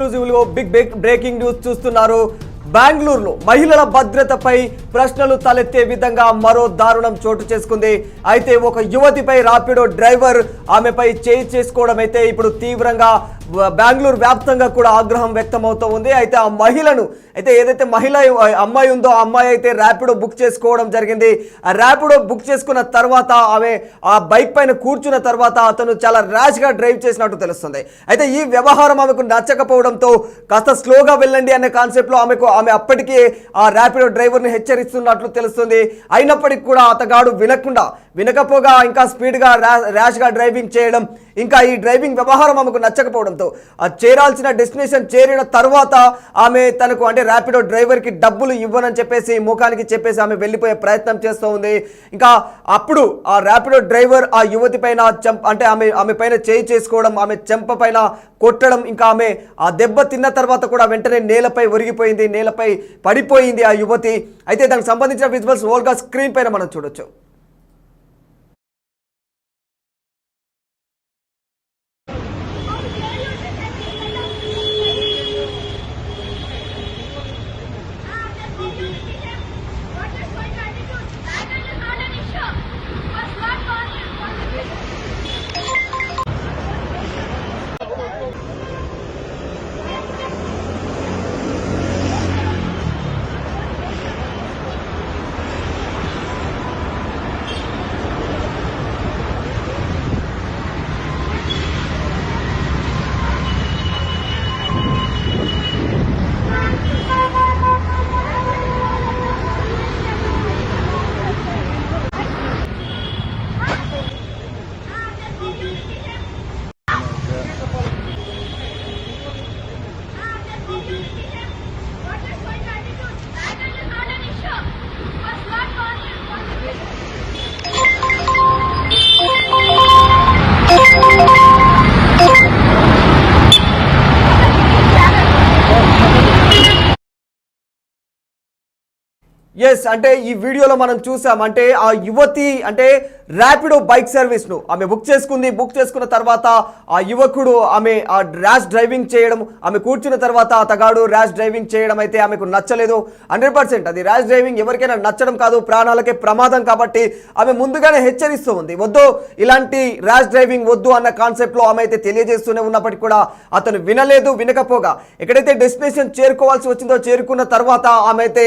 Big breaking news చూస్తున్నారు. బెంగళూరులో మహిళల భద్రతపై ప్రశ్నలు తలెత్తే విధంగా మరో దారుణం చోటు చేసుకుంది. అయితే ఒక యువతిపై రాపిడో డ్రైవర్ ఆమెపై చేయి చేసుకోవడం అయితే ఇప్పుడు తీవ్రంగా బెంగళూరు వ్యాప్తంగా కూడా ఆగ్రహం వ్యక్తం అవుతూ ఉంది. అయితే ఆ మహిళను అయితే ఏదైతే అమ్మాయి ఉందో ఆ అమ్మాయి అయితే ర్యాపిడో బుక్ చేసుకోవడం జరిగింది. ఆ ర్యాపిడో బుక్ చేసుకున్న తర్వాత ఆమె ఆ బైక్ పైన కూర్చున్న తర్వాత అతను చాలా ర్యాష్గా డ్రైవ్ చేసినట్టు తెలుస్తుంది. అయితే ఈ వ్యవహారం ఆమెకు నచ్చకపోవడంతో కాస్త స్లోగా వెళ్ళండి అనే కాన్సెప్ట్లో ఆమె అప్పటికే ఆ ర్యాపిడో డ్రైవర్ని హెచ్చరిస్తున్నట్లు తెలుస్తుంది. అయినప్పటికీ కూడా అతగాడు వినకపోగా ఇంకా స్పీడ్గా ర్యాష్గా డ్రైవింగ్ చేయడం, ఇంకా ఈ డ్రైవింగ్ వ్యవహారం ఆమెకు నచ్చకపోవడంతో ఆ చేరాల్సిన డెస్టినేషన్ చేరిన తర్వాత ఆమె తనకు అంటే ర్యాపిడో డ్రైవర్కి డబ్బులు ఇవ్వనని చెప్పేసి ముఖానికి చెప్పేసి ఆమె వెళ్ళిపోయే ప్రయత్నం చేస్తూ ఉంది. ఇంకా అప్పుడు ఆ ర్యాపిడో డ్రైవర్ ఆ యువతి పైన అంటే ఆమె పైన చేయి చేసుకోవడం, ఆమె చెంప పైన కొట్టడం, ఇంకా ఆమె ఆ దెబ్బ తిన్న తర్వాత కూడా వెంటనే నేలపై ఒరిగిపోయింది, నేలపై పడిపోయింది ఆ యువతి. అయితే దానికి సంబంధించిన విజువల్స్ ఓల్గా స్క్రీన్ పైన మనం చూడొచ్చు. ఎస్, అంటే ఈ వీడియోలో మనం చూసాం. అంటే ఆ యువతి అంటే ర్యాపిడో బైక్ సర్వీస్ను ఆమె బుక్ చేసుకున్న తర్వాత ఆ యువకుడు ఆమె ఆ ర్యాష్ డ్రైవింగ్ చేయడం, ఆమె కూర్చున్న తర్వాత అతగాడు ర్యాష్ డ్రైవింగ్ చేయడం అయితే ఆమెకు నచ్చలేదు. 100% అది ర్యాష్ డ్రైవింగ్ ఎవరికైనా నచ్చడం కాదు, ప్రాణాలకే ప్రమాదం. కాబట్టి ఆమె ముందుగానే హెచ్చరిస్తూ ఉంది, వద్దు ఇలాంటి ర్యాష్ డ్రైవింగ్ వద్దు అన్న కాన్సెప్ట్లో ఆమె అయితే తెలియజేస్తూనే ఉన్నప్పటికీ కూడా అతను వినకపోగా ఎక్కడైతే డెస్టినేషన్ చేరుకోవాల్సి వచ్చిందో చేరుకున్న తర్వాత ఆమె అయితే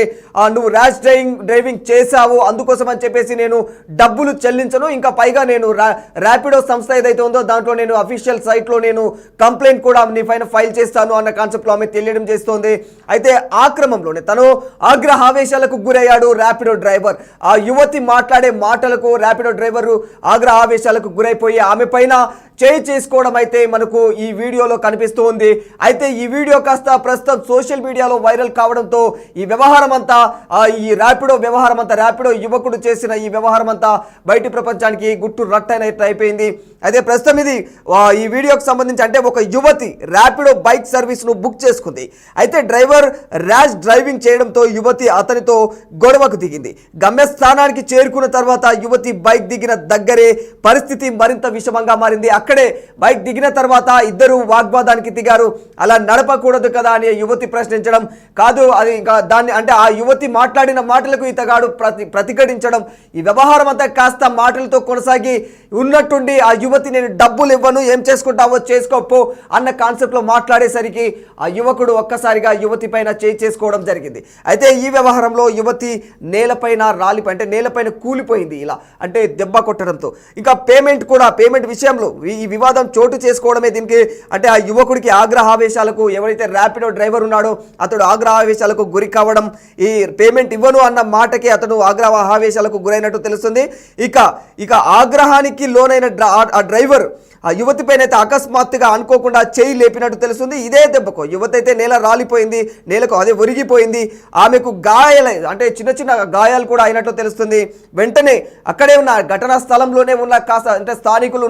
నువ్వు ర్యాష్ డ్రైవింగ్ చేశావు, అందుకోసం అని చెప్పేసి నేను డబ్బులు చెల్లించను, ఇంకా పైగా నేను ర్యాపిడో సంస్థ ఏదైతే ఉందో దాంట్లో నేను అఫీషియల్ సైట్లో నేను కంప్లైంట్ కూడా నీ పైన ఫైల్ చేస్తాను అన్న కాన్సెప్ట్లో ఆమె తెలియడం చేస్తోంది. అయితే ఆ క్రమంలోనే తను ఆగ్రహావేశాలకు గురయ్యాడు ర్యాపిడో డ్రైవర్. ఆ యువతి మాట్లాడే మాటలకు ర్యాపిడో డ్రైవర్ ఆగ్రహావేశాలకు గురైపోయి ఆమె పైన చేయి చేసుకోవడం అయితే మనకు ఈ వీడియోలో కనిపిస్తూ ఉంది. అయితే ఈ వీడియో కాస్త ప్రస్తుతం సోషల్ మీడియాలో వైరల్ కావడంతో ఈ వ్యవహారం అంతా ఈ ర్యాపిడో యువకుడు చేసిన ఈ వ్యవహారం అంతా బయటి ప్రపంచానికి గుట్టు రట్టైనట్టు అయిపోయింది. అయితే ప్రస్తుతం ఇది ఈ వీడియోకి సంబంధించి అంటే ఒక యువతి ర్యాపిడో బైక్ సర్వీస్ను బుక్ చేసుకుంది. అయితే డ్రైవర్ ర్యాష్ డ్రైవింగ్ చేయడంతో యువతి అతనితో గొడవకు దిగింది. గమ్యస్థానానికి చేరుకున్న తర్వాత యువతి బైక్ దిగిన దగ్గరే పరిస్థితి మరింత విషమంగా మారింది. అక్కడే బైక్ దిగిన తర్వాత ఇద్దరు వాగ్వాదానికి దిగారు. అలా నడపకూడదు కదా అని యువతి ప్రశ్నించడం, కాదు అది ఇంకా దాన్ని అంటే ఆ యువతి మాట్లాడిన మాటలకు ఇతగాడు ప్రతిఘటించడం, ఈ వ్యవహారం అంతా కాస్త మాటలతో కొనసాగి ఉన్నట్టుండి ఆ యువతి నేను డబ్బులు ఇవ్వను, ఏం చేసుకుంటావో చేసుకోపో అన్న కాన్సెప్ట్లో మాట్లాడేసరికి ఆ యువకుడు ఒక్కసారిగా యువతి పైన చేయి చేసుకోవడం జరిగింది. అయితే ఈ వ్యవహారంలో యువతి నేలపైన కూలిపోయింది. ఇలా అంటే దెబ్బ కొట్టడంతో ఇంకా పేమెంట్ విషయంలో ఈ వివాదం చోటు చేసుకోవడమే దీనికి అంటే ఆ యువకుడికి ఆగ్రహావేశాలకు ఎవరైతే ర్యాపిడో డ్రైవర్ ఉన్నాడో అతడు ఆగ్రహావేశాలకు గురి కావడం, ఈ పేమెంట్ ఇవ్వను అన్న మాటకి అతను ఆగ్రహావేశాలకు గురైనట్టు తెలుస్తుంది. ఇక ఆగ్రహానికి లోనైన ఆ డ్రైవర్ ఆ యువతి పైన అయితే అకస్మాత్తుగా అనుకోకుండా చేయి లేపినట్టు తెలుస్తుంది. ఇదే దెబ్బకు యువతి అయితే నేల రాలిపోయింది, నేలకు అదే ఒరిగిపోయింది. ఆమెకు అంటే చిన్న గాయాలు కూడా అయినట్లు తెలుస్తుంది. వెంటనే అక్కడే ఉన్న ఘటనా స్థలంలోనే ఉన్న కాస్త అంటే స్థానికులు